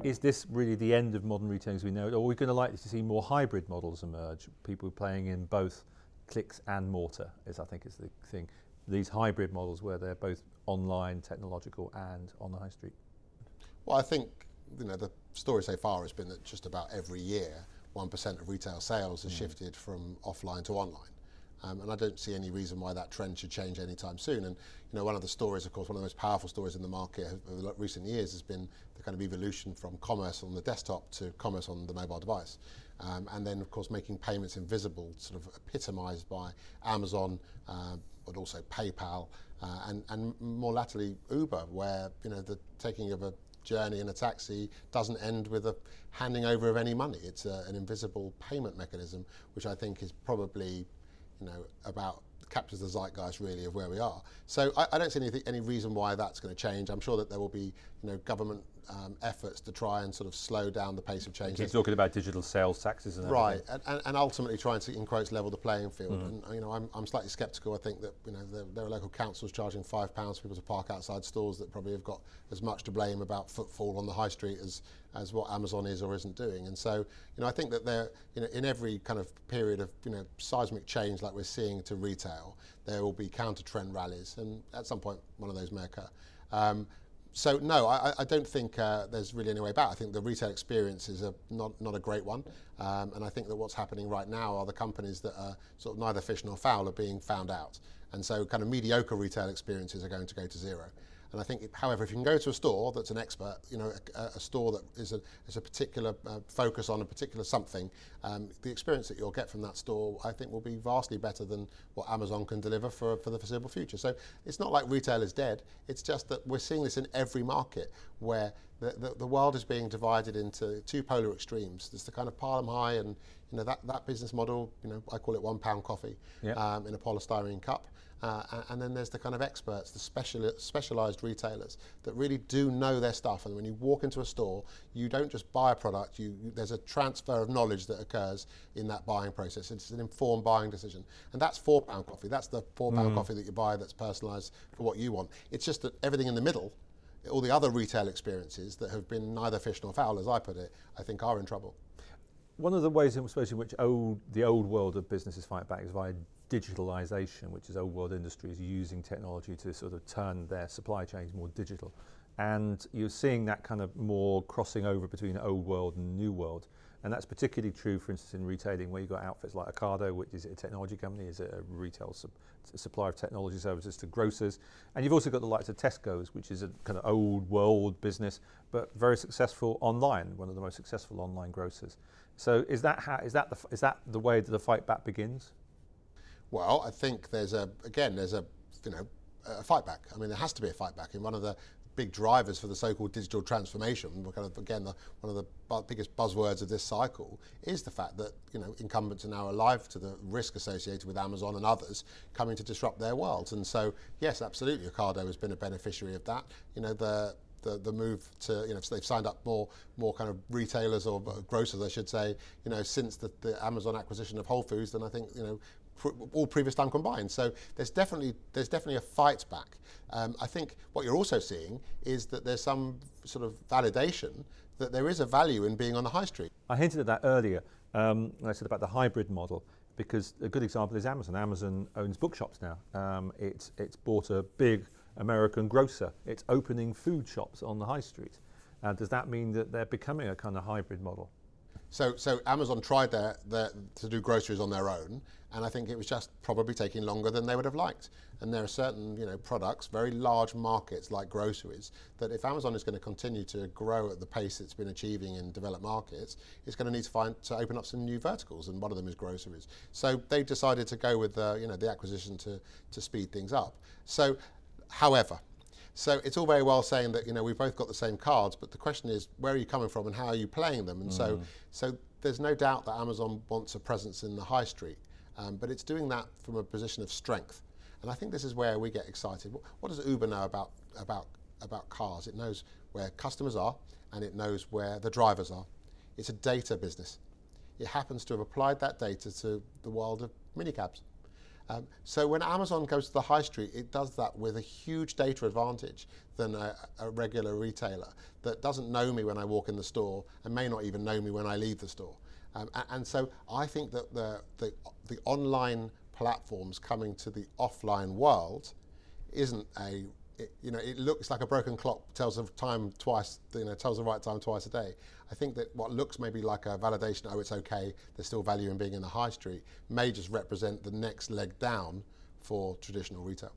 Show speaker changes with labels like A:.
A: Is this really the end of modern retailing as we know it, or are we going to likely to see more hybrid models emerge? People playing in both clicks and mortar, I think is the thing. These hybrid models where they're both online, technological, and on the high street.
B: Well, I think the story so far has been that just about every year, 1% of retail sales has shifted from offline to online. And I don't see any reason why that trend should change anytime soon. And one of the stories, of course, one of the most powerful stories in the market over recent years has been the kind of evolution from commerce on the desktop to commerce on the mobile device. And then, of course, making payments invisible, sort of epitomised by Amazon, but also PayPal, and more latterly Uber, where the taking of a journey in a taxi doesn't end with a handing over of any money. It's an invisible payment mechanism, which I think is probably about captures the zeitgeist really of where we are. So I don't see any reason why that's going to change. I'm sure that there will be government efforts to try and sort of slow down the pace of change.
A: Keep talking about digital sales taxes and
B: right, and ultimately trying to, in quotes, level the playing field. And I'm slightly sceptical. I think that there are local councils charging £5 for people to park outside stores that probably have got as much to blame about footfall on the high street as what Amazon is or isn't doing. And so I think that there in every kind of period of seismic change like we're seeing to retail, there will be counter trend rallies, and at some point one of those may occur. So no, I don't think there's really any way back. I think the retail experience is not a great one, and I think that what's happening right now are the companies that are sort of neither fish nor fowl are being found out, and so kind of mediocre retail experiences are going to go to zero. And I think, however, if you can go to a store that's an expert, a store that is a particular focus on a particular something, the experience that you'll get from that store, I think, will be vastly better than what Amazon can deliver for the foreseeable future. So it's not like retail is dead. It's just that we're seeing this in every market where the world is being divided into two polar extremes. There's the kind of pile 'em high and that business model. I call it £1 coffee in a polystyrene cup. And then there's the kind of experts, the specialised retailers that really do know their stuff. And when you walk into a store, you don't just buy a product, there's a transfer of knowledge that occurs in that buying process. It's an informed buying decision. And that's £4 coffee. That's the £4 coffee that you buy that's personalised for what you want. It's just that everything in the middle, all the other retail experiences that have been neither fish nor fowl, as I put it, I think are in trouble.
A: One of the ways in which the old world of businesses fight back is via digitalization, which is old world industries using technology to sort of turn their supply chains more digital. And you're seeing that kind of more crossing over between old world and new world. And that's particularly true, for instance, in retailing, where you've got outfits like Ocado, which is a technology company, is a retail supplier of technology services to grocers. And you've also got the likes of Tesco's, which is a kind of old world business, but very successful online, one of the most successful online grocers. So is that the way that the fight back begins?
B: Well, I think there's a fight back. I mean, there has to be a fight back. And one of the big drivers for the so-called digital transformation, one of the biggest buzzwords of this cycle, is the fact that incumbents are now alive to the risk associated with Amazon and others coming to disrupt their worlds. And so, yes, absolutely, Ocado has been a beneficiary of that. The move to, so they've signed up more kind of retailers or grocers, I should say, since the Amazon acquisition of Whole Foods than I think, all previous time combined. So there's definitely a fight back. I think what you're also seeing is that there's some sort of validation that there is a value in being on the high street.
A: I hinted at that earlier when I said about the hybrid model, because a good example is Amazon. Amazon owns bookshops now. It's bought a big American grocer. It's opening food shops on the high street. Does that mean that they're becoming a kind of hybrid model?
B: So Amazon tried to do groceries on their own, and I think it was just probably taking longer than they would have liked. And there are certain products, very large markets like groceries, that if Amazon is going to continue to grow at the pace it's been achieving in developed markets, it's going to need to open up some new verticals, and one of them is groceries. So they decided to go with the acquisition to speed things up. So, however, so it's all very well saying that we've both got the same cards, but the question is, where are you coming from and how are you playing them? And so there's no doubt that Amazon wants a presence in the high street, but it's doing that from a position of strength. And I think this is where we get excited. What does Uber know about cars? It knows where customers are, and it knows where the drivers are. It's a data business. It happens to have applied that data to the world of minicabs. So when Amazon goes to the high street, it does that with a huge data advantage than a regular retailer that doesn't know me when I walk in the store and may not even know me when I leave the store. And so I think that the online platforms coming to the offline world isn't it looks like a broken clock, tells the time twice, tells the right time twice a day. I think that what looks maybe like a validation, oh, it's okay, there's still value in being in the high street, may just represent the next leg down for traditional retail.